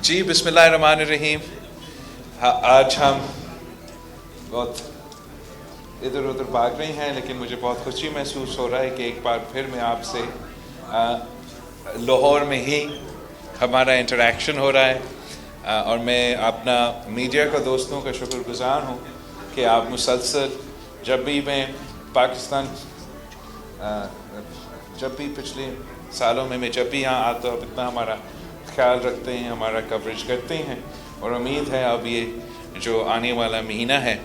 جی بسم اللہ الرحمن الرحیم. آج ہم بہت ادھر ادھر بھاگ رہے ہیں، لیکن مجھے بہت خوشی محسوس ہو رہا ہے کہ ایک بار پھر میں آپ سے لاہور میں ہی ہمارا انٹریکشن ہو رہا ہے، اور میں اپنا میڈیا کا دوستوں کا شکر گزار ہوں کہ آپ مسلسل جب بھی میں پاکستان جب بھی پچھلے سالوں میں جب بھی یہاں آتا ہوں اتنا ہمارا خیال رکھتے ہیں، ہمارا کوریج کرتے ہیں، اور امید ہے اب یہ جو آنے والا مہینہ ہے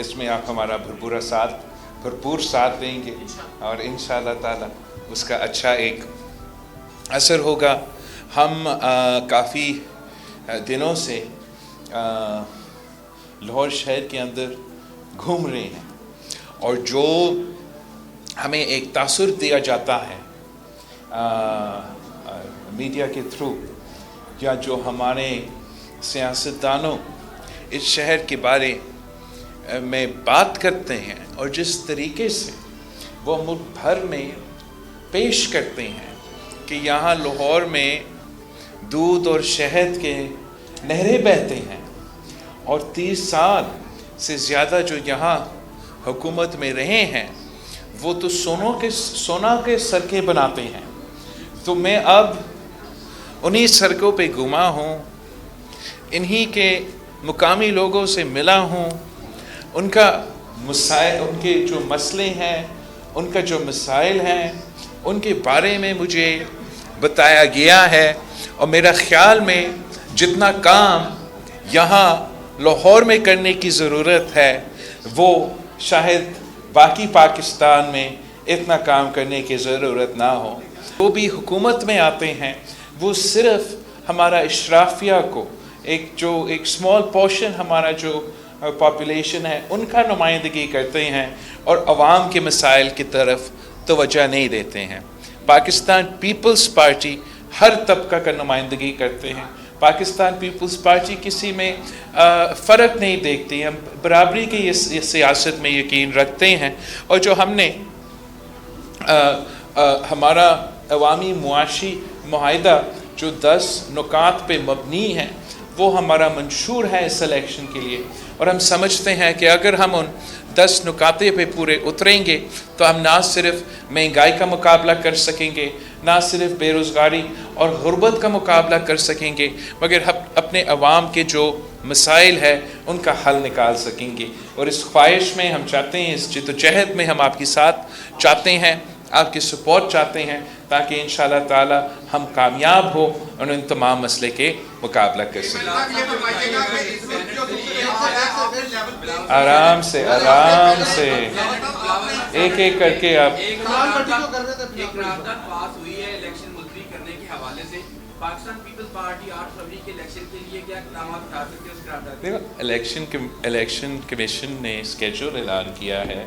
اس میں آپ ہمارا بھرپور ساتھ دیں گے، اور انشاءاللہ تعالی اس کا اچھا ایک اثر ہوگا. ہم کافی دنوں سے لاہور شہر کے اندر گھوم رہے ہیں، اور جو ہمیں ایک تاثر دیا جاتا ہے میڈیا کے تھرو، یا جو ہمارے سیاستدانوں اس شہر کے بارے میں بات کرتے ہیں اور جس طریقے سے وہ ملک بھر میں پیش کرتے ہیں کہ یہاں لاہور میں دودھ اور شہد کے نہریں بہتے ہیں، اور 30 سال سے زیادہ جو یہاں حکومت میں رہے ہیں وہ تو سونا کے سڑکیں بناتے ہیں. تو میں اب انہی سڑکوں پہ گھوما ہوں، انہی کے مقامی لوگوں سے ملا ہوں، ان کے جو مسئلے ہیں، ان کا جو مسائل ہیں، ان کے بارے میں مجھے بتایا گیا ہے. اور میرا خیال میں جتنا کام یہاں لاہور میں کرنے کی ضرورت ہے وہ شاید باقی پاکستان میں اتنا کام کرنے کی ضرورت نہ ہو. وہ بھی حکومت میں آتے ہیں، وہ صرف ہمارا اشرافیہ کو ایک اسمال پورشن ہمارا جو پاپولیشن ہے ان کا نمائندگی کرتے ہیں، اور عوام کے مسائل کی طرف توجہ نہیں دیتے ہیں. پاکستان پیپلز پارٹی ہر طبقہ کا نمائندگی کرتے ہیں. پاکستان پیپلز پارٹی کسی میں فرق نہیں دیکھتی. ہم برابری کی اس سیاست میں یقین رکھتے ہیں، اور جو ہم نے ہمارا عوامی معاشی معاہدہ جو 10 نکات پہ مبنی ہے وہ ہمارا منشور ہے اس الیکشن کے لیے. اور ہم سمجھتے ہیں کہ اگر ہم ان 10 نکاتے پہ پورے اتریں گے تو ہم نہ صرف مہنگائی کا مقابلہ کر سکیں گے، نہ صرف بے روزگاری اور غربت کا مقابلہ کر سکیں گے، مگر اپنے عوام کے جو مسائل ہے ان کا حل نکال سکیں گے. اور اس خواہش میں ہم چاہتے ہیں، اس جدوجہد میں ہم آپ کے ساتھ چاہتے ہیں، آپ کی سپورٹ چاہتے ہیں، تاکہ انشاءاللہ تعالی ہم کامیاب ہو اور ان تمام مسئلے کے مقابلہ کر سکیں. آرام سے ایک ایک کر کے آپ. ایک قرارداد پاس ہوئی ہے الیکشن ملتوی کرنے کے حوالے سے. پاکستان پیپلز پارٹی 8 فروری کے الیکشن کے لیے کیا اقدامات اٹھا سکتے ہیں اس قرارداد دیکھو، الیکشن کمیشن نے اسکیجول اعلان کیا ہے.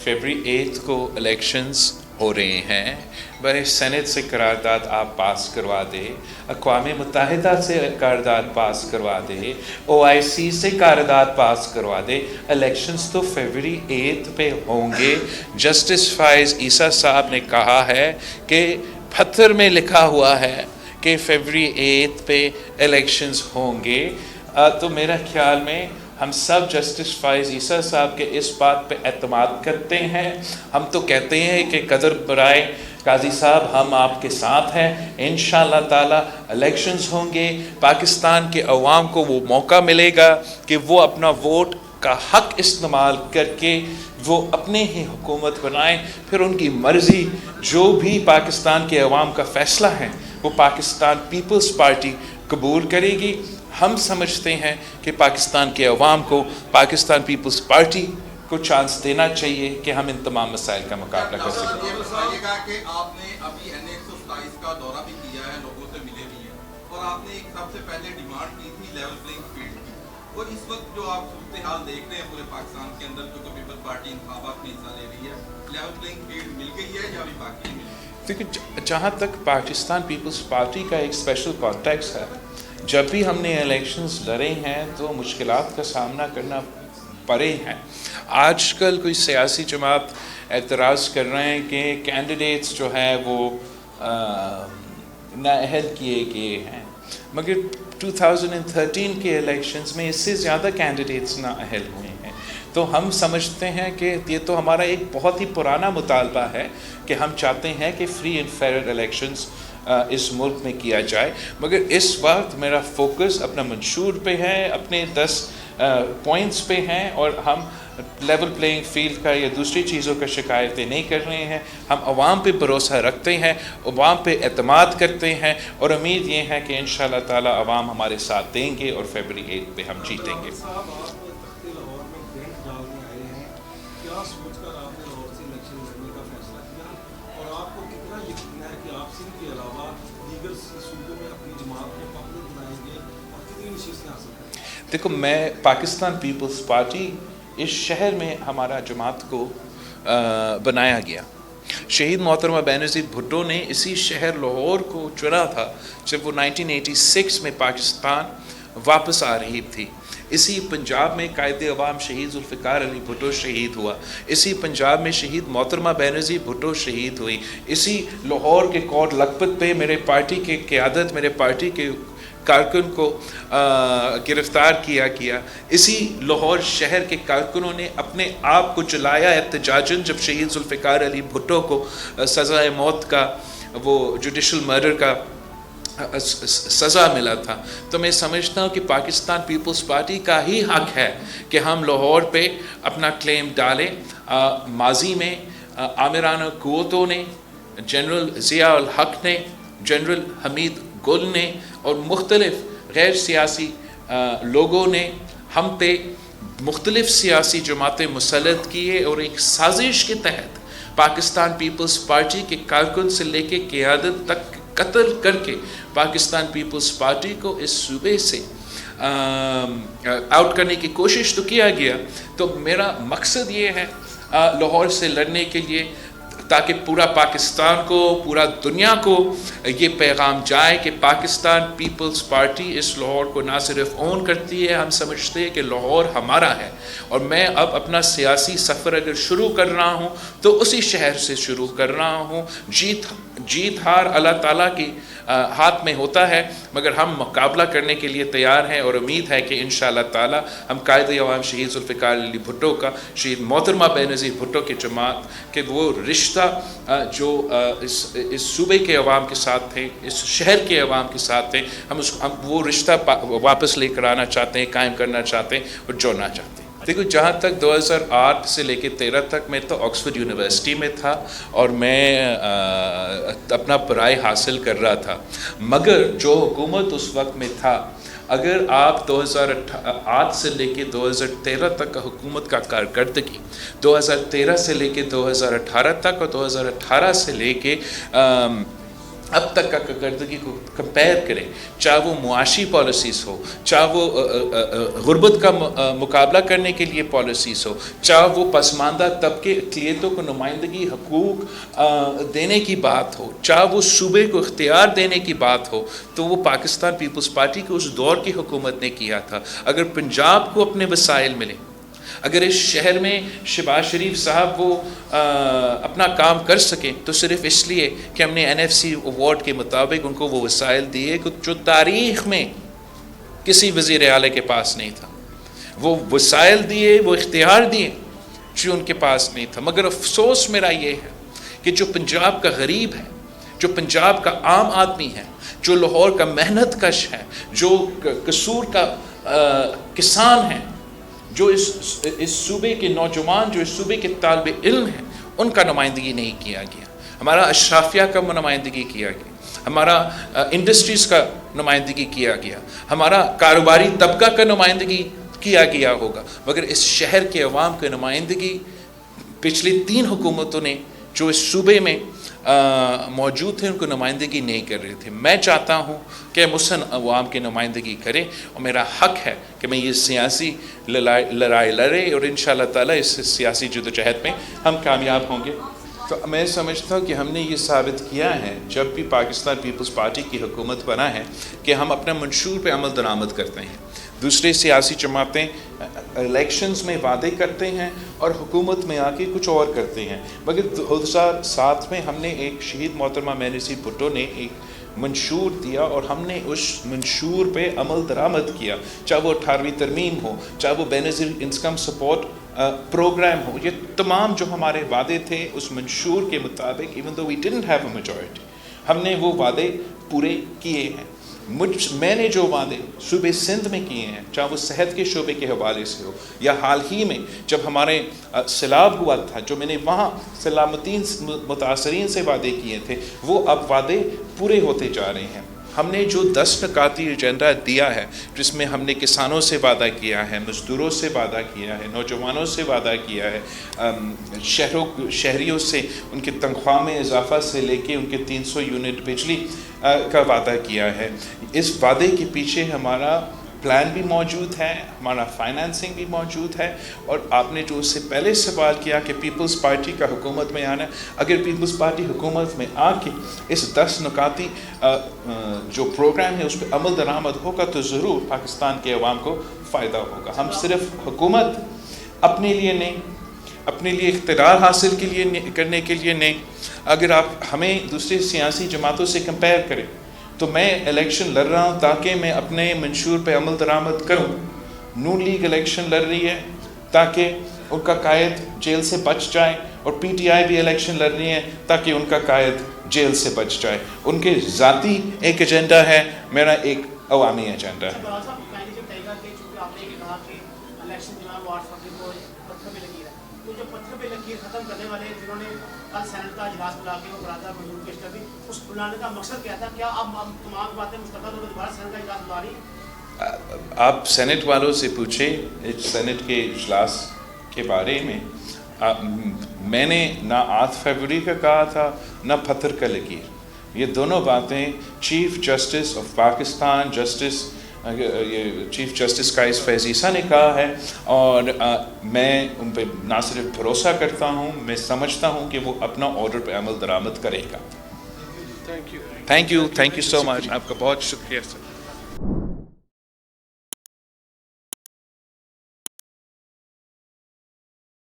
فیبری 8 کو الیکشنز ہو رہے ہیں. برے سینٹ سے قرارداد آپ پاس کروا دے، اقوام متحدہ سے قرارداد پاس کروا دے، OIC سے قرارداد پاس کروا دے. الیکشنز تو فیبری 8 پہ ہوں گے. جسٹس فائز عیسیٰ صاحب نے کہا ہے کہ پتھر میں لکھا ہوا ہے کہ فیبری 8 پہ الیکشنز ہوں گے. تو میرا خیال میں ہم سب جسٹس فائز عیسیٰ صاحب کے اس بات پہ اعتماد کرتے ہیں. ہم تو کہتے ہیں کہ قدر برائے قاضی صاحب ہم آپ کے ساتھ ہیں. انشاءاللہ تعالی الیکشنز ہوں گے، پاکستان کے عوام کو وہ موقع ملے گا کہ وہ اپنا ووٹ کا حق استعمال کر کے وہ اپنے ہی حکومت بنائیں. پھر ان کی مرضی جو بھی پاکستان کے عوام کا فیصلہ ہے وہ پاکستان پیپلز پارٹی قبول کرے گی. ہم سمجھتے ہیں کہ پاکستان کے عوام کو پاکستان پیپلز پارٹی کو چانس دینا چاہیے کہ ہم ان تمام مسائل کا مقابلہ کر سکیں. یہ بتائیے گا کہ آپ نے ابھی N127 کا دورہ بھی کیا ہے، لوگوں سے ملے بھی ہیں، اور آپ نے ایک سب سے پہلے ڈیمانڈ کی تھی لیول پلینگ فیلڈ کی. اور اس وقت جو آپ صورتحال دیکھ رہے ہیں پورے پاکستان کے اندر، کیونکہ پیپلز پارٹی انتخابات میں حصہ لے رہی ہے، لیول پلینگ فیلڈ مل گئی ہے یا ابھی باقی ہے؟ کیونکہ جہاں تک پاکستان پیپلز پارٹی کا ایک اسپیشل کانٹیکس ہے، جب بھی ہم نے الیکشنز لڑے ہیں تو مشکلات کا سامنا کرنا پڑے ہیں. آج کل کوئی سیاسی جماعت اعتراض کر رہے ہیں کہ کینڈیڈیٹس جو ہیں وہ نااہل کیے گئے ہیں، مگر 2013 کے الیکشنز میں اس سے زیادہ کینڈیڈیٹس نااہل ہوئے ہیں. تو ہم سمجھتے ہیں کہ یہ تو ہمارا ایک بہت ہی پرانا مطالبہ ہے کہ ہم چاہتے ہیں کہ فری اینڈ فیئر الیکشنز اس ملک میں کیا جائے، مگر اس وقت میرا فوکس اپنا منشور پہ ہے، اپنے 10 پوائنٹس پہ ہیں، اور ہم لیول پلینگ فیلڈ کا یا دوسری چیزوں کا شکایتیں نہیں کر رہے ہیں. ہم عوام پہ بھروسہ رکھتے ہیں، عوام پہ اعتماد کرتے ہیں، اور امید یہ ہے کہ انشاءاللہ تعالی عوام ہمارے ساتھ دیں گے اور فیبرری 8 پہ ہم جیتیں گے. دیکھو، میں پاکستان پیپلز پارٹی اس شہر میں ہمارا جماعت کو بنایا گیا. شہید محترمہ بینظیر بھٹو نے اسی شہر لاہور کو چنا تھا جب وہ 1986 میں پاکستان واپس آ رہی تھی. اسی پنجاب میں قائد عوام شہید ذوالفقار علی بھٹو شہید ہوا، اسی پنجاب میں شہید محترمہ بینظیر بھٹو شہید ہوئی، اسی لاہور کے کوٹ لکھپت پہ میرے پارٹی کے قیادت، میرے پارٹی کے کارکن کو گرفتار کیا گیا. اسی لاہور شہر کے کارکنوں نے اپنے آپ کو جلایا احتجاجاً جب شہید ذوالفقار علی بھٹو کو سزائے موت کا، وہ جوڈیشل مرڈر کا سزا ملا تھا. تو میں سمجھتا ہوں کہ پاکستان پیپلز پارٹی کا ہی حق ہے کہ ہم لاہور پہ اپنا کلیم ڈالیں. ماضی میں عامرانہ قوتوں نے، جنرل ضیاء الحق نے، جنرل حمید گل نے اور مختلف غیر سیاسی لوگوں نے ہم پہ مختلف سیاسی جماعتیں مسلط کیے، اور ایک سازش کے تحت پاکستان پیپلز پارٹی کے کارکن سے لے کے قیادت تک قتل کر کے پاکستان پیپلز پارٹی کو اس صوبے سے آؤٹ کرنے کی کوشش تو کیا گیا. تو میرا مقصد یہ ہے لاہور سے لڑنے کے لیے، تاکہ پورا پاکستان کو، پورا دنیا کو یہ پیغام جائے کہ پاکستان پیپلز پارٹی اس لاہور کو نہ صرف اون کرتی ہے، ہم سمجھتے ہیں کہ لاہور ہمارا ہے. اور میں اب اپنا سیاسی سفر اگر شروع کر رہا ہوں تو اسی شہر سے شروع کر رہا ہوں. جیت ہار اللہ تعالیٰ کی ہاتھ میں ہوتا ہے، مگر ہم مقابلہ کرنے کے لیے تیار ہیں، اور امید ہے کہ انشاءاللہ تعالی ہم قائد عوام شہید ذوالفقار علی بھٹو کا، شہید محترمہ بینظیر بھٹو کی جماعت کے وہ رشتہ جو اس صوبے کے عوام کے ساتھ تھے، اس شہر کے عوام کے ساتھ تھے، ہم وہ رشتہ واپس لے کر آنا چاہتے ہیں، قائم کرنا چاہتے ہیں اور جوڑنا چاہتے ہیں. دیکھو، جہاں تک 2008 سے لے کے 13 تک میں تو آکسفورڈ یونیورسٹی میں تھا اور میں اپنا پڑھائی حاصل کر رہا تھا، مگر جو حکومت اس وقت میں تھا، اگر آپ 2008 سے لے کے 2013 تک کا حکومت کا کارکردگی، 2013 سے لے کے 2018 تک اور 2018 سے لے کے اب تک کا کارکردگی کو کمپیئر کریں، چاہے وہ معاشی پالیسیز ہو، چاہے وہ غربت کا مقابلہ کرنے کے لیے پالیسیز ہو، چاہے وہ پسماندہ طبقے اقلیتوں کو نمائندگی حقوق دینے کی بات ہو، چاہے وہ صوبے کو اختیار دینے کی بات ہو، تو وہ پاکستان پیپلز پارٹی کے اس دور کی حکومت نے کیا تھا. اگر پنجاب کو اپنے وسائل ملیں، اگر اس شہر میں شہباز شریف صاحب وہ اپنا کام کر سکیں، تو صرف اس لیے کہ ہم نے NFC ایوارڈ کے مطابق ان کو وہ وسائل دیے جو تاریخ میں کسی وزیر اعلیٰ کے پاس نہیں تھا. وہ وسائل دیے، وہ اختیار دیے جو ان کے پاس نہیں تھا. مگر افسوس میرا یہ ہے کہ جو پنجاب کا غریب ہے، جو پنجاب کا عام آدمی ہے، جو لاہور کا محنت کش ہے، جو قصور کا کسان ہے، جو اس صوبے کے نوجوان، جو اس صوبے کے طالب علم ہیں، ان کا نمائندگی نہیں کیا گیا. ہمارا اشرافیہ کا نمائندگی کیا گیا، ہمارا انڈسٹریز کا نمائندگی کیا گیا، ہمارا کاروباری طبقہ کا نمائندگی کیا گیا ہوگا، مگر اس شہر کے عوام کی نمائندگی پچھلی 3 حکومتوں نے جو اس صوبے میں موجود تھے ان کو نمائندگی نہیں کر رہے تھے. میں چاہتا ہوں کہ مسن عوام کی نمائندگی کریں، اور میرا حق ہے کہ میں یہ سیاسی لڑائی لڑے، اور انشاءاللہ تعالی اس سیاسی جدوجہد میں ہم کامیاب ہوں گے. تو میں سمجھتا ہوں کہ ہم نے یہ ثابت کیا ہے جب بھی پاکستان پیپلز پارٹی کی حکومت بنا ہے کہ ہم اپنے منشور پہ عمل درآمد کرتے ہیں. دوسرے سیاسی جماعتیں الیکشنز میں وعدے کرتے ہیں اور حکومت میں آ کے کچھ اور کرتے ہیں، مگر 2007 میں ہم نے ایک شہید محترمہ بینظیر بھٹو نے ایک منشور دیا اور ہم نے اس منشور پہ عمل درآمد کیا, چاہے وہ 18ویں ترمیم ہو, چاہے وہ بے نظیر انکم سپورٹ پروگرام ہو. یہ تمام جو ہمارے وعدے تھے اس منشور کے مطابق, even though we didn't have a majority, ہم نے وہ وعدے پورے کیے ہیں. میں نے جو وعدے صوبے سندھ میں کیے ہیں, چاہے وہ صحت کے شعبے کے حوالے سے ہو, یا حال ہی میں جب ہمارے سیلاب ہوا تھا, جو میں نے وہاں سلامتی متاثرین سے وعدے کیے تھے, وہ اب وعدے پورے ہوتے جا رہے ہیں. ہم نے جو 10 نکاتی ایجنڈا دیا ہے, جس میں ہم نے کسانوں سے وعدہ کیا ہے, مزدوروں سے وعدہ کیا ہے, نوجوانوں سے وعدہ کیا ہے, شہریوں سے ان کی تنخواہ میں اضافہ سے لے کے ان کے 300 یونٹ بجلی کا وعدہ کیا ہے. اس وعدے کے پیچھے ہمارا پلان بھی موجود ہے, ہمارا فائنانسنگ بھی موجود ہے. اور آپ نے جو اس سے پہلے سوال کیا کہ پیپلز پارٹی کا حکومت میں آنا, اگر پیپلز پارٹی حکومت میں آ کے اس 10 نکاتی جو پروگرام ہے اس پہ عمل درآمد ہوگا تو ضرور پاکستان کے عوام کو فائدہ ہوگا. ہم صرف حکومت اپنے لیے نہیں, اپنے لیے اقتدار حاصل کے لیے کرنے کے لیے نہیں. اگر آپ ہمیں دوسری سیاسی جماعتوں سے کمپیئر کریں تو میں الیکشن لڑ رہا ہوں تاکہ میں اپنے منشور پہ عمل درآمد کروں. نون لیگ الیکشن لڑ رہی ہے تاکہ ان کا قائد جیل سے بچ جائے, اور پی ٹی آئی بھی الیکشن لڑ رہی ہے تاکہ ان کا قائد جیل سے بچ جائے. ان کے ذاتی ایک ایجنڈا ہے, میرا ایک عوامی ایجنڈا ہے. سینٹ کا اجلاس بلا کے وہ براتا منظور پیش کر دی, اس بلانے کا مقصد کیا تھا؟ کیا اب تمام باتیں مستقل ہو دوبارہ سینٹ کا اجلاس بلا رہی؟ آپ سینٹ والوں سے پوچھیں سینٹ کے اجلاس کے بارے میں. میں نے نہ 8 فروری کا کہا تھا نہ پتھر کا لکیر. یہ دونوں باتیں chief justice of Pakistan chief justice Qazi Faez Isa نے کہا ہے, اور میں ان پہ نہ صرف بھروسہ کرتا ہوں, میں سمجھتا ہوں کہ وہ اپنا آرڈر پہ عمل درآمد کرے گا. تھینک یو سو مچ. آپ کا بہت شکریہ سر.